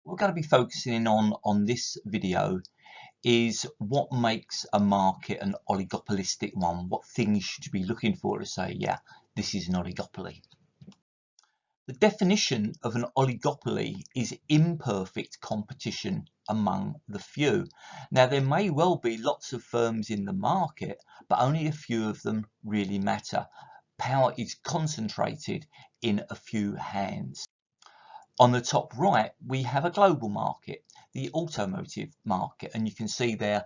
We're going to be focusing in on this video is what makes a market an oligopolistic one. What things should you be looking for to say, yeah, this is an oligopoly? The definition of an oligopoly is imperfect competition among the few. Now, there may well be lots of firms in the market, but only a few of them really matter. Power is concentrated in a few hands. On the top right, we have a global market, the automotive market, and you can see there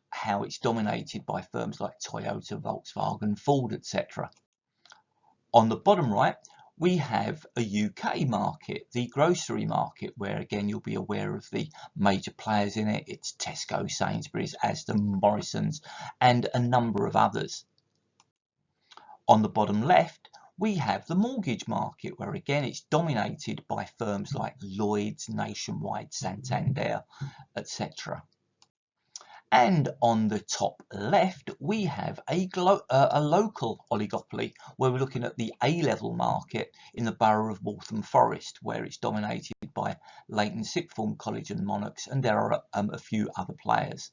how it's dominated by firms like Toyota, Volkswagen, Ford, etc. On the bottom right, we have a UK market, the grocery market, where again you'll be aware of the major players in it. It's Tesco, Sainsbury's, Asda, Morrisons, and a number of others. On the bottom left, we have the mortgage market, where again it's dominated by firms like Lloyds, Nationwide, Santander, etc. And on the top left, we have a local oligopoly, where we're looking at the A-level market in the borough of Waltham Forest, where it's dominated by Leighton Sixth Form College and Monarchs, and there are a few other players.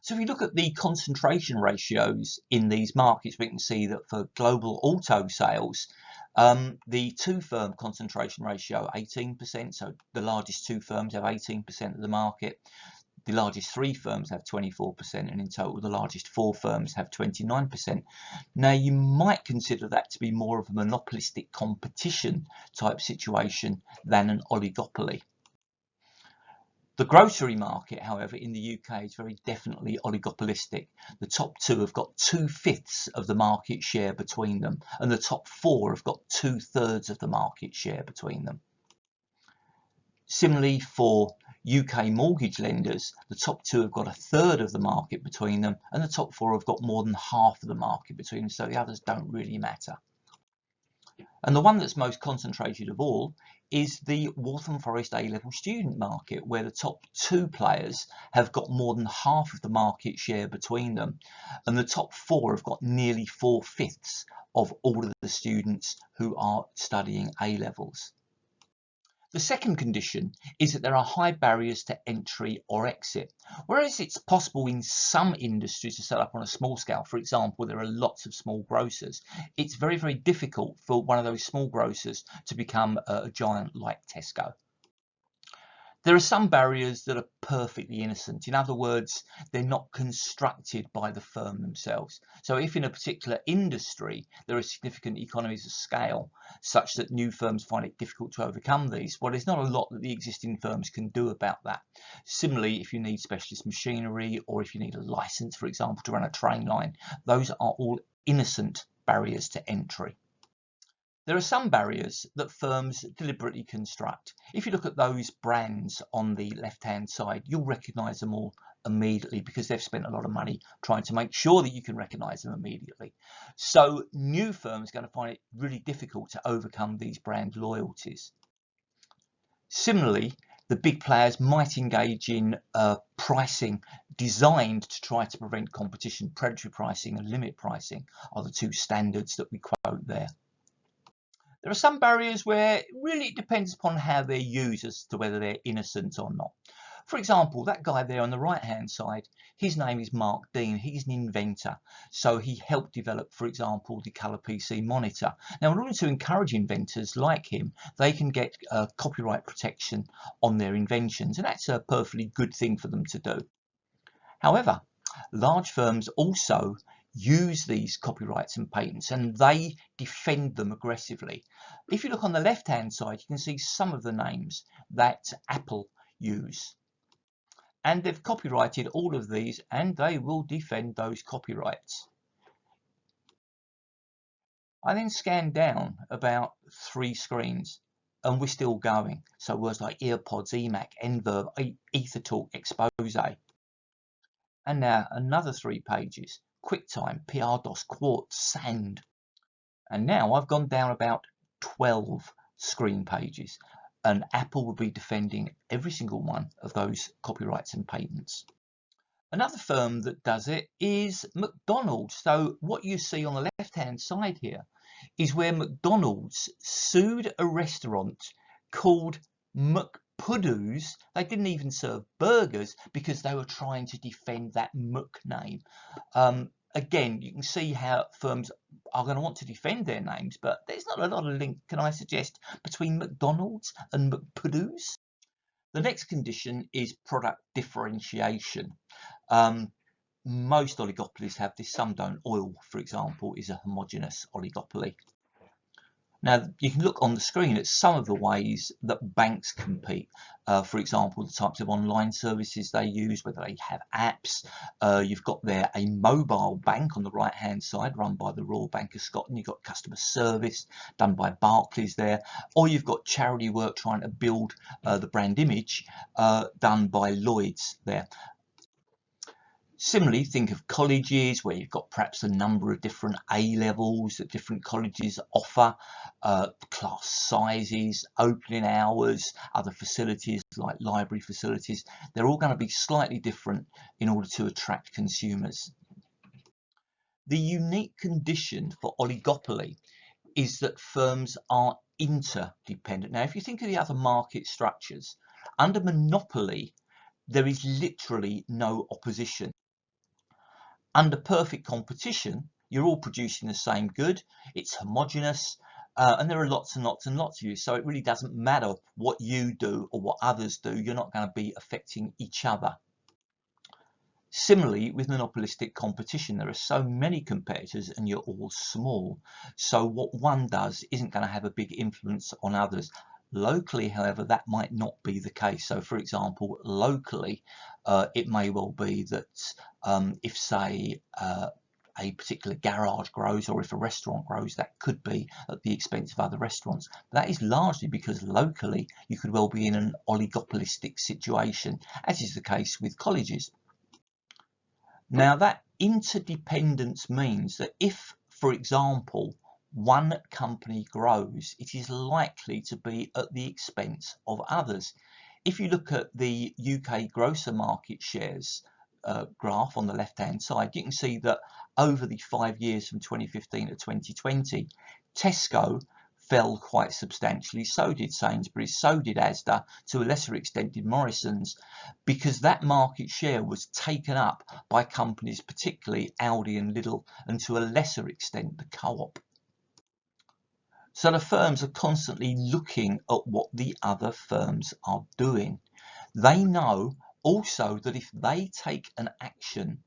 So if we look at the concentration ratios in these markets, we can see that for global auto sales, the two-firm concentration ratio, 18%, so the largest two firms have 18% of the market. The largest three firms have 24%, and in total the largest four firms have 29%. Now, you might consider that to be more of a monopolistic competition type situation than an oligopoly. The grocery market, however, in the UK is very definitely oligopolistic. The top two have got 2/5 of the market share between them, and the top four have got 2/3 of the market share between them. Similarly, for UK mortgage lenders, the top two have got 1/3 of the market between them, and the top four have got more than half of the market between them, so the others don't really matter. And the one that's most concentrated of all is the Waltham Forest A-level student market, where the top two players have got more than half of the market share between them, and the top four have got nearly 4/5 of all of the students who are studying A-levels. The second condition is that there are high barriers to entry or exit. Whereas it's possible in some industries to set up on a small scale, for example, there are lots of small grocers, it's very, very difficult for one of those small grocers to become a giant like Tesco. There are some barriers that are perfectly innocent. In other words, they're not constructed by the firm themselves. So if in a particular industry there are significant economies of scale such that new firms find it difficult to overcome these, well, there's not a lot that the existing firms can do about that. Similarly, if you need specialist machinery, or if you need a license, for example, to run a train line, those are all innocent barriers to entry. There are some barriers that firms deliberately construct. If you look at those brands on the left-hand side, you'll recognise them all immediately because they've spent a lot of money trying to make sure that you can recognise them immediately. So new firms are going to find it really difficult to overcome these brand loyalties. Similarly, the big players might engage in pricing designed to try to prevent competition. Predatory pricing and limit pricing are the two standards that we quote there. There are some barriers where really it depends upon how they're used as to whether they're innocent or not. For example, that guy there on the right hand side, his name is Mark Dean. He's an inventor. So he helped develop, for example, the colour PC monitor. Now, in order to encourage inventors like him, they can get copyright protection on their inventions, and that's a perfectly good thing for them to do. However, large firms also use these copyrights and patents, and they defend them aggressively. If you look on the left hand side, you can see some of the names that Apple use, and they've copyrighted all of these, and they will defend those copyrights. I then scanned down about 3 screens and we're still going. So words like earpods, emac, nverb, ethertalk, expose, and now another 3 pages. QuickTime, PRDOS, Quartz, Sand. And now I've gone down about 12 screen pages, and Apple will be defending every single one of those copyrights and patents. Another firm that does it is McDonald's. So what you see on the left hand side here is where McDonald's sued a restaurant called McPudoos, they didn't even serve burgers because they were trying to defend that Mc name. Again, you can see how firms are going to want to defend their names, but there's not a lot of link, can I suggest, between McDonald's and McPudoos. The next condition is product differentiation. Most oligopolies have this, some don't. Oil, for example, is a homogeneous oligopoly. Now, you can look on the screen at some of the ways that banks compete. For example, the types of online services they use, whether they have apps. You've got there a mobile bank on the right-hand side run by the Royal Bank of Scotland. You've got customer service done by Barclays there. Or you've got charity work trying to build the brand image done by Lloyds there. Similarly, think of colleges where you've got perhaps a number of different A levels that different colleges offer, class sizes, opening hours, other facilities like library facilities. They're all going to be slightly different in order to attract consumers. The unique condition for oligopoly is that firms are interdependent. Now, if you think of the other market structures, under monopoly, there is literally no opposition. Under perfect competition, you're all producing the same good, it's homogeneous, and there are lots and lots and lots of you. So it really doesn't matter what you do or what others do, you're not going to be affecting each other. Similarly, with monopolistic competition, there are so many competitors and you're all small. So what one does isn't going to have a big influence on others. Locally, however, that might not be the case. So, for example, locally, it may well be that if, say, a particular garage grows, or if a restaurant grows, that could be at the expense of other restaurants. That is largely because locally you could well be in an oligopolistic situation, as is the case with colleges. Now, that interdependence means that if, for example, one company grows, it is likely to be at the expense of others. If you look at the UK grocer market shares graph on the left-hand side, you can see that over the 5 years from 2015 to 2020, Tesco fell quite substantially, so did Sainsbury's, so did Asda, to a lesser extent did Morrison's, because that market share was taken up by companies, particularly Aldi and Lidl, and to a lesser extent the Co-op. So the firms are constantly looking at what the other firms are doing. They know also that if they take an action,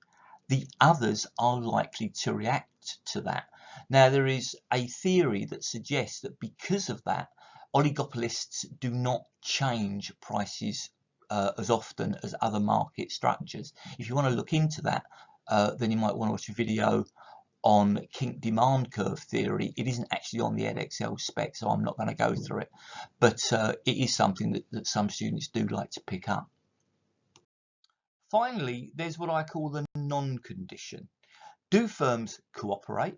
the others are likely to react to that. Now, there is a theory that suggests that because of that, oligopolists do not change prices as often as other market structures. If you want to look into that, then you might want to watch a video on kink demand curve theory. It isn't actually on the EdExcel spec, so I'm not going to go through it, but it is something that some students do like to pick up. Finally, there's what I call the non-condition. Do firms cooperate?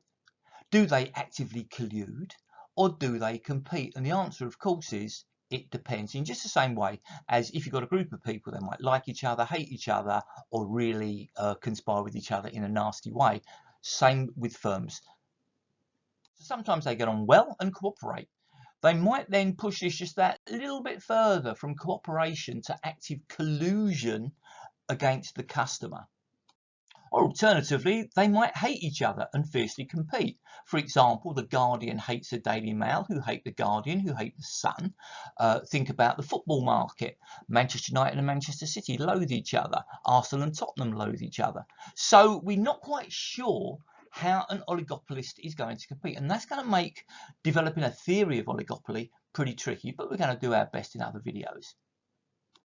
Do they actively collude? Or do they compete? And the answer, of course, is it depends. In just the same way as if you've got a group of people that might like each other, hate each other, or really conspire with each other in a nasty way. Same with firms. Sometimes they get on well and cooperate. They might then push this just that little bit further from cooperation to active collusion against the customer. Or alternatively, they might hate each other and fiercely compete. For example, the Guardian hates the Daily Mail, who hate the Guardian, who hate the Sun. Think about the football market. Manchester United and Manchester City loathe each other. Arsenal and Tottenham loathe each other. So we're not quite sure how an oligopolist is going to compete. And that's going to make developing a theory of oligopoly pretty tricky, but we're going to do our best in other videos.